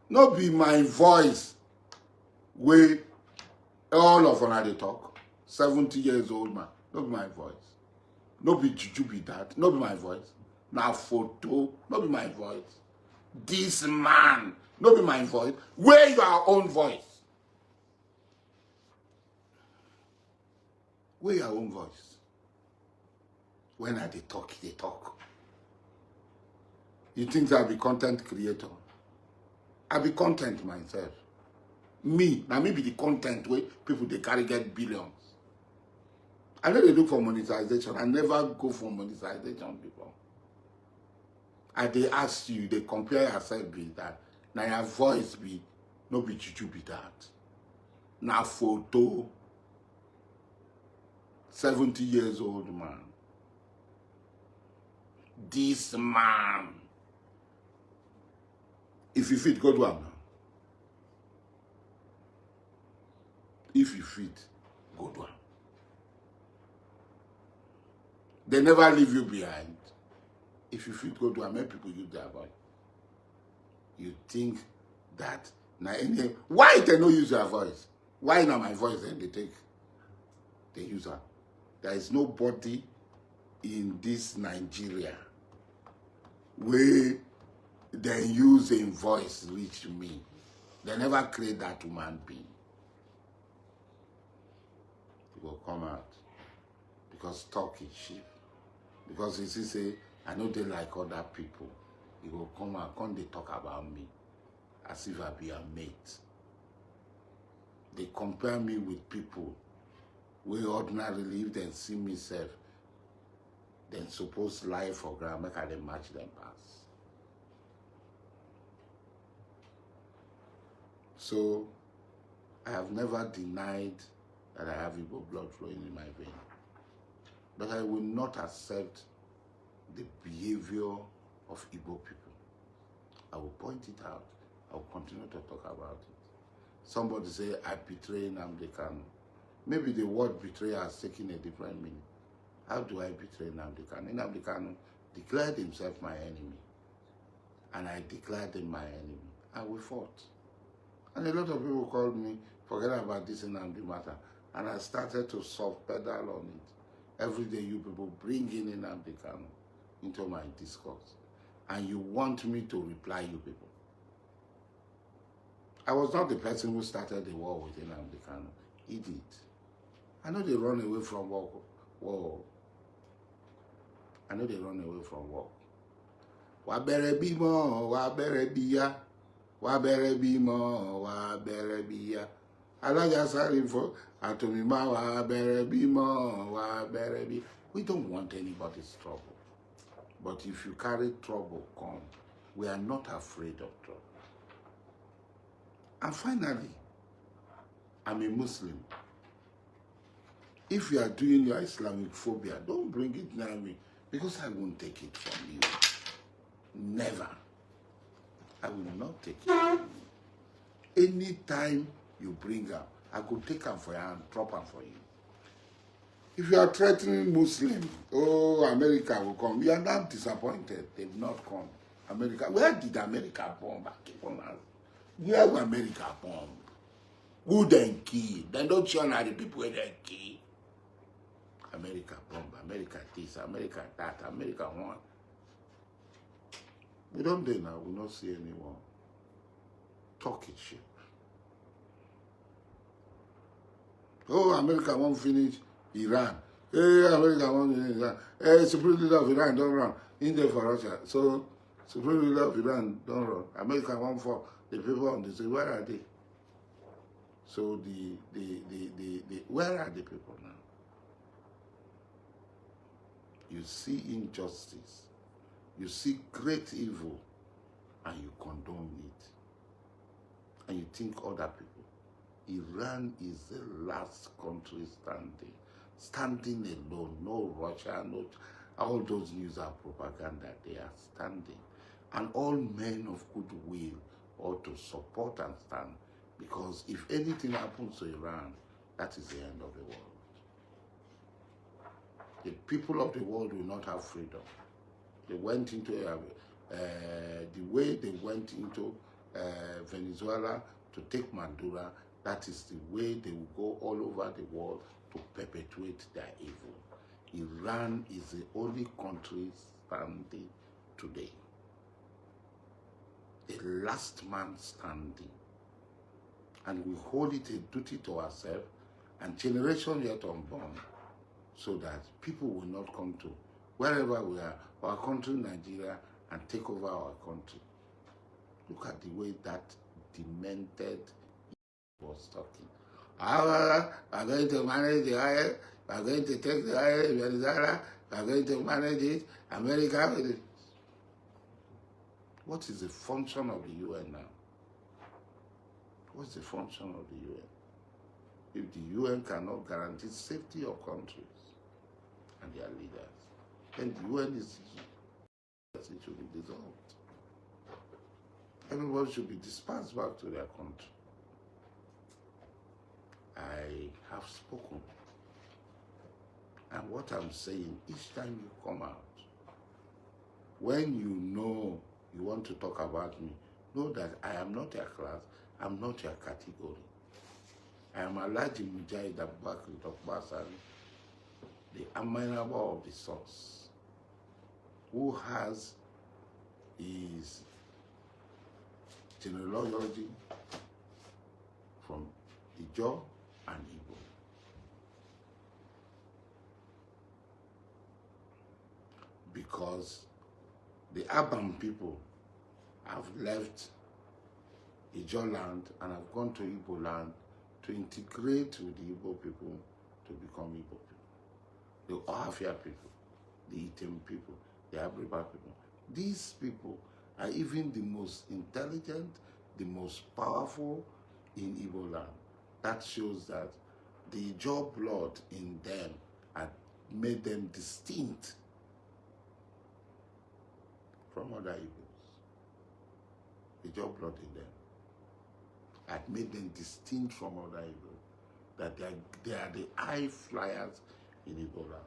No be my voice where all of una dey talk. 70 years old man. No be my voice. No be juju be that. No be my voice. Na photo. No be my voice. This man. No be my voice. Where your own voice? Where your own voice? When I dey talk, they talk. You think I be content creator? I be content myself. Me, now me be the content where people they carry get billions. I know they look for monetization. I never go for monetization before. I they ask you, they compare yourself with that. Now your voice be, no be juju be that. Now photo, 70 years old man. This man. If you fit, go do am now. If you fit, go do am. They never leave you behind. If you fit, go do am. Make people use their voice. You think that now any why they no use your voice? Why now my voice then they use her? There is nobody in this Nigeria where they use a voice reach me. They never create that human being. It will come out. Because talk is cheap. Because you see, say, I know they like other people. It will come out, come they talk about me as if I be a mate. They compare me with people where ordinarily if they see me self, then suppose lie for ground, make I they match them pass. So, I have never denied that I have Igbo blood flowing in my vein. But I will not accept the behavior of Igbo people. I will point it out. I will continue to talk about it. Somebody say, I betray Nnamdi Kanu. Maybe the word betray has taken a different meaning. How do I betray Nnamdi Kanu? Nnamdi Kanu declared himself my enemy. And I declared him my enemy. And we fought. And a lot of people called me, forget about this Nnamdi matter. And I started to soft pedal on it. Every day you people bring in Nnamdi Kanu into my discourse. And you want me to reply you people. I was not the person who started the war with Nnamdi Kanu. He did. I know they run away from war. I know they run away from war. Wa bere bimo, wa bere biya. Wa bere bimo, wa bere biya. Alaja Asari for Atomima, wa bere bimo, wa bere biya. We don't want anybody's trouble. But if you carry trouble, come. We are not afraid of trouble. And finally, I'm a Muslim. If you are doing your Islamic phobia, don't bring it near me because I won't take it from you. Never. I will not take it from you. Anytime you bring her, I could take her for you and drop her for you. If you are threatening Muslims, oh, America will come. You are not disappointed. They've not come. America, where did America bomb? Where will America bomb? Who then kill? Then don't show now the people where they kill. America bomb, America this, America that, America one. We don't do now, we don't see anyone. Talking shit. Oh, America won't finish Iran. Hey, America won't finish Iran. Hey, Supreme Leader of Iran don't run. India for Russia. So, Supreme Leader of Iran don't run. America won't fall. The people on the street, where are they? So, where are the people now? You see injustice. You see great evil. And you condone it. And you think other people. Iran is the last country standing. Standing alone. No Russia, no... All those news are propaganda. They are standing. And all men of goodwill ought to support and stand. Because if anything happens to Iran, that is the end of the world. The people of the world will not have freedom. They went into the way they went into Venezuela to take Maduro, that is the way they will go all over the world to perpetuate their evil. Iran is the only country standing today. The last man standing. And we hold it a duty to ourselves and generation yet unborn, so that people will not come to wherever we are, our country, Nigeria, and take over our country. Look at the way that demented was talking. I'm going to manage the oil, I'm going to take the oil in Venezuela, I'm going to manage it, America with it. What is the function of the UN now? What's the function of the UN? If the UN cannot guarantee safety of countries and their leaders, then the UN is, it should be dissolved. Everybody should be dispersed back to their country. I have spoken. And what I'm saying, each time you come out, when you know you want to talk about me, know that I am not your class, I'm not your category. I am Alhaji Mujahid Abubakar Dokubo, the amenable of the source, who has his genealogy from Ijaw and Igbo. Because the urban people have left Ijaw land and have gone to Igbo land to integrate with the Igbo people to become Igbo people. The Ohafia people, the Item people, the Abriba people. These people are even the most intelligent, the most powerful in Igbo land. That shows that the Ijaw blood in them had made them distinct from other Igbos. The Ijaw blood in them had made them distinct from other Igbos. That they are the high flyers in Igbo land.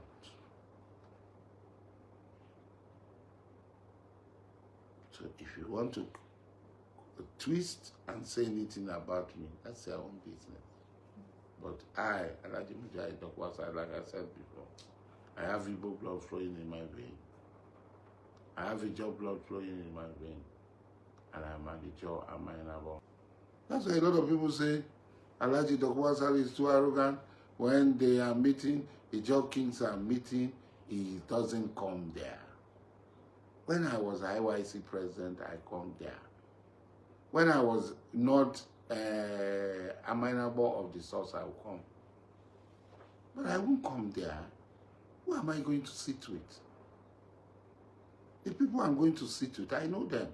So if you want to twist and say anything about me, that's their own business. But I, Alhaji Mujahid Dokubo, like I said before, I have Igbo blood flowing in my vein. I have Ijaw blood flowing in my vein. And I'm an Ijaw, I'm an Abo. That's why a lot of people say Alhaji Dokubo is too arrogant. When they are meeting, Ijaw kings are meeting, he doesn't come there. When I was IYC president, I come there. When I was not amenable of the source, I will come. But I won't come there. Who am I going to sit with? The people I'm going to sit with, I know them.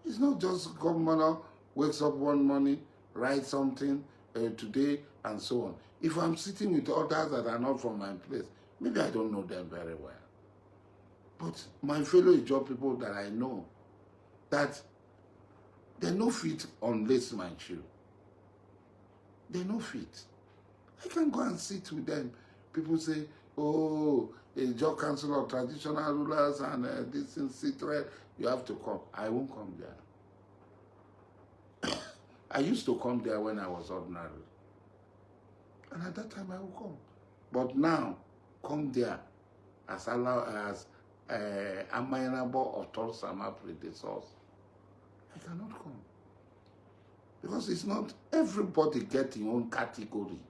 It's not just governor wakes up one morning, writes something today, and so on. If I'm sitting with others that are not from my place, maybe I don't know them very well. But my fellow Ijaw people that I know, that they no fit unlace my shoe. They no fit. I can go and sit with them. People say, oh, Ijaw Council of Traditional Rulers and this in Citre, you have to come. I won't come there. I used to come there when I was ordinary. And at that time I will come. But now, come there as amenable of Torsama predecessors. I cannot come. Because it's not everybody get your own category.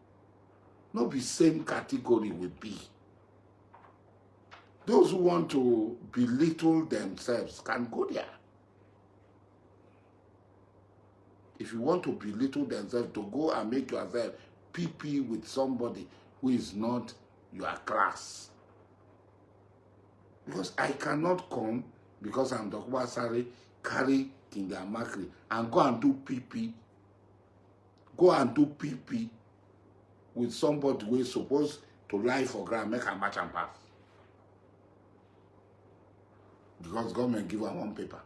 Not the same category with B. Those who want to belittle themselves can go there. If you want to belittle themselves, to go and make yourself PP with somebody who is not your class. Because I cannot come, because I'm Dokubo Asari, carry King Amakri and go and do PP. Go and do PP with somebody who is supposed to lie for ground, make a match and pass. Because government give her one paper.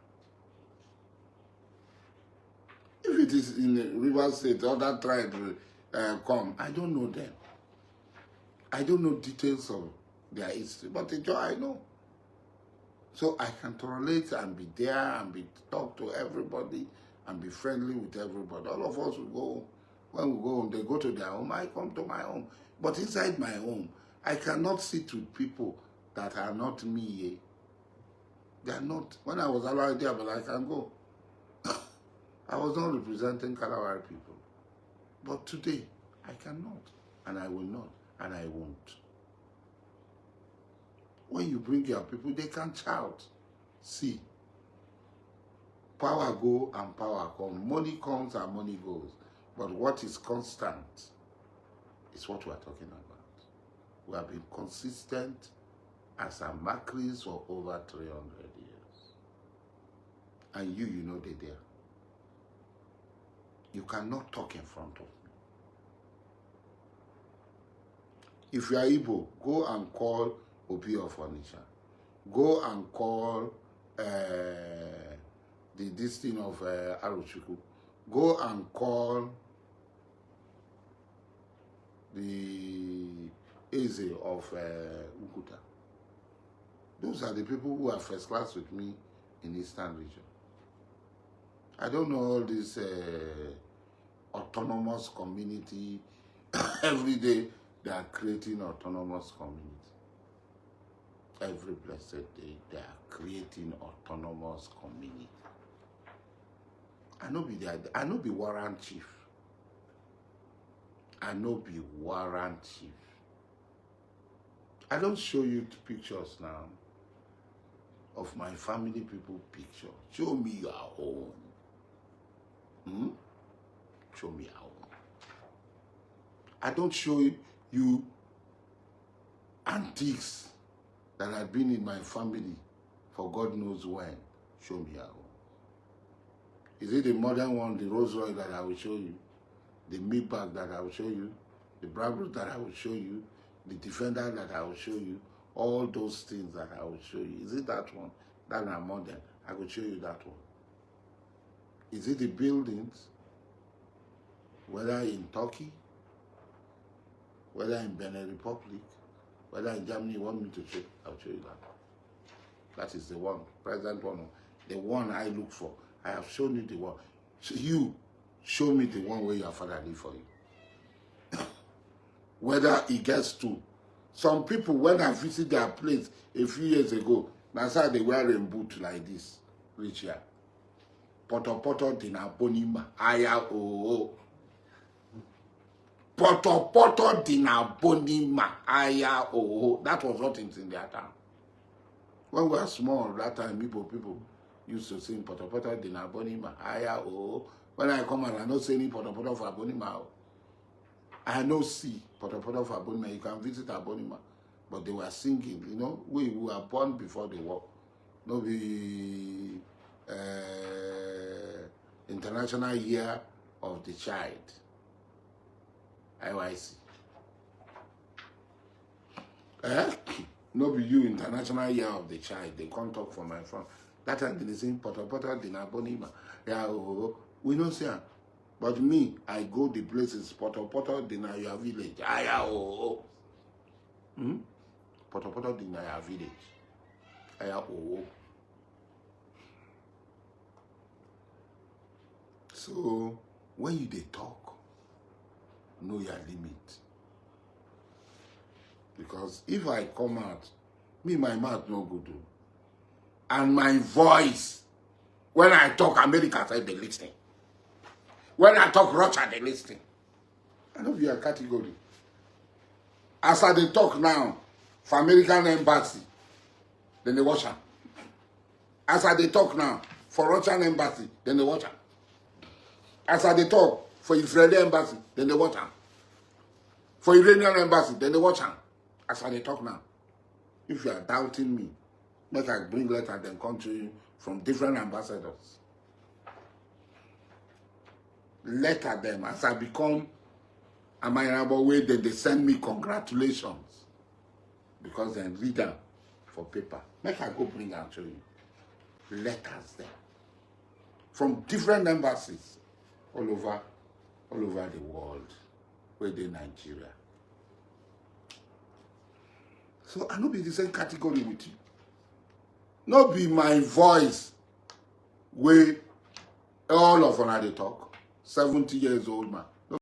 If it is in the River State, other tribe come, I don't know them. I don't know details of their history, but Ijaw I know. So I can tolerate and be there and talk to everybody and be friendly with everybody. All of us will go home. When we go home, they go to their home, I come to my home. But inside my home, I cannot sit with people that are not me. Eh? They are not. When I was allowed there, but I can go. I was not representing Kalawari people. But today, I cannot, and I will not, and I won't. When you bring your people, they can shout. See, power go and power come. Money comes and money goes. But what is constant is what we are talking about. We have been consistent as a Macris for over 300 years. And you know they're there. You cannot talk in front of me. If you are Igbo, go and call Obi of Onitsha. Go and call this thing of Arochukwu. Go and call the Eze of Ukuta. Those are the people who are first class with me in Eastern region. I don't know all this autonomous community. Every day they are creating autonomous community. Every blessed day they are creating autonomous community. I no be warrant chief. I no be warrant chief. I don't show you pictures now of my family people picture. Show me your own. Show me your own. I don't show you antiques that have been in my family for God knows when. Show me your own. Is it the modern one, the Rolls Royce that I will show you? The Maybach that I will show you? The Brabus that I will show you? The Defender that I will show you? All those things that I will show you. Is it that one? That are modern. I will show you that one. Is it the buildings? Whether in Turkey, whether in Benin Republic, whether in Germany you want me to show, I'll show you that. That is the one, present one, the one I look for. I have shown you the one. So you show me the one where your father did for you. Whether it gets to. Some people, when I visit their place a few years ago, that's how they wear a boot like this. Reach here. Poto poto dina bonima. Aya oh. Poto poto dina bonima. Aya oh. That was what is in their town. When we were small, that time people used to sing poto poto dina bonima. Aya oh. When I come and I don't say any poto poto for bonima. I no see poto poto for bonima. You can visit Abonima. But they were singing, you know. We were born before the war. No be International Year of the Child. IYC. No be you International Year of the Child. They can't talk for my phone. That time they sing poto poto dina bonima. Yeah, we don't say. But me, I go the places poto poto dina your village. Aya oh. Poto poto dina your village. Aya oh. So when you dey talk, know your limit. Because if I come out, me my mouth no good. And my voice, when I talk, America say they listen. When I talk Russia, they listen. I know be a category. As I dey talk now, for American embassy, then they watch am. As I dey talk now, for Russian embassy, then they watch am. As I dey talk, for Israeli embassy, then they watch am. For Iranian embassy, then they watch am. As I dey talk now. If you are doubting me, make I bring letter then come to you from different ambassadors. Letter them as I become a mineable way, then they send me congratulations. Because then read them for paper. Make I go bring out to you. Letters there. From different embassies all over the world, where they Nigeria. So I no be the same category with you. No be my voice where All of una dey talk. 70 years old man.